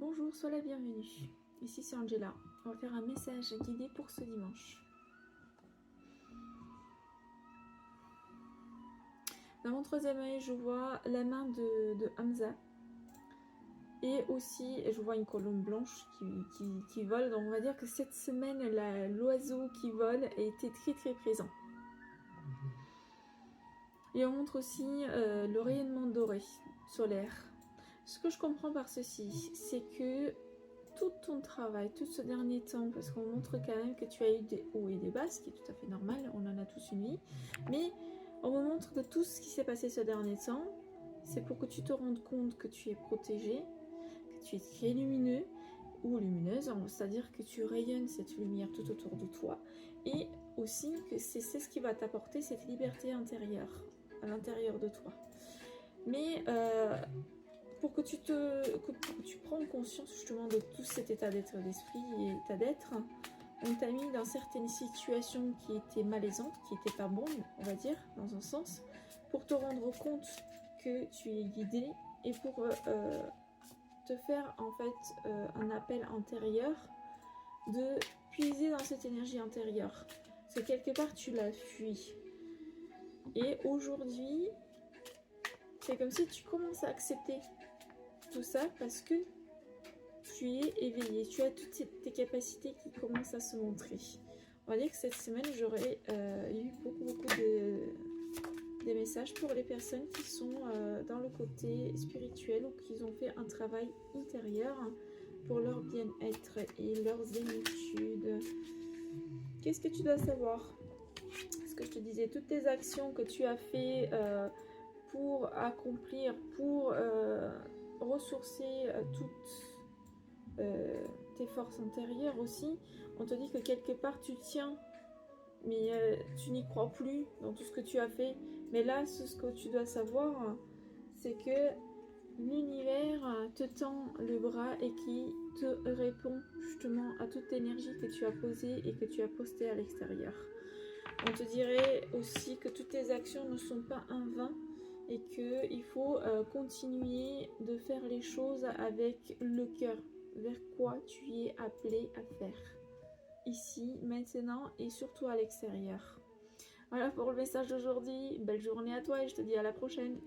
Bonjour, sois la bienvenue. Ici c'est Angela. On va faire un message guidé pour ce dimanche. Dans mon troisième œil, je vois la main de Hamza. Et aussi, je vois une colombe blanche qui vole. Donc on va dire que cette semaine, l'oiseau qui vole a été très présent. Et on montre aussi le rayonnement doré, solaire. Ce que je comprends par ceci, c'est que tout ton travail, tout ce dernier temps, parce qu'on montre quand même que tu as eu des hauts et des bas, ce qui est tout à fait normal, on en a tous une vie, mais on me montre que tout ce qui s'est passé ce dernier temps, c'est pour que tu te rendes compte que tu es protégé, que tu es très lumineux ou lumineuse, c'est-à-dire que tu rayonnes cette lumière tout autour de toi, et aussi que c'est ce qui va t'apporter cette liberté intérieure, à l'intérieur de toi. Mais pour que tu prennes conscience justement de tout cet état d'être d'esprit et état d'être, on t'a mis dans certaines situations qui étaient malaisantes, qui n'étaient pas bonnes, on va dire, dans un sens, pour te rendre compte que tu es guidé et pour te faire en fait un appel intérieur de puiser dans cette énergie intérieure. Parce que quelque part tu l'as fui. Et aujourd'hui, c'est comme si tu commences à accepter tout ça parce que tu es éveillé, tu as toutes tes capacités qui commencent à se montrer. On va dire que cette semaine, j'aurais eu beaucoup des messages pour les personnes qui sont dans le côté spirituel ou qui ont fait un travail intérieur pour leur bien-être et leurs zénitudes. Qu'est-ce que tu dois savoir? Ce que je te disais, toutes tes actions que tu as fait pour accomplir, pour ressourcer toutes tes forces intérieures aussi, on te dit que quelque part tu tiens, mais tu n'y crois plus dans tout ce que tu as fait. Mais là, ce que tu dois savoir, c'est que l'univers te tend le bras et qui te répond justement à toute l'énergie que tu as posée et que tu as postée à l'extérieur. On te dirait aussi que toutes tes actions ne sont pas un vain et qu'il faut continuer de faire les choses avec le cœur, vers quoi tu es appelé à faire, ici, maintenant et surtout à l'extérieur. Voilà pour le message d'aujourd'hui, belle journée à toi et je te dis à la prochaine.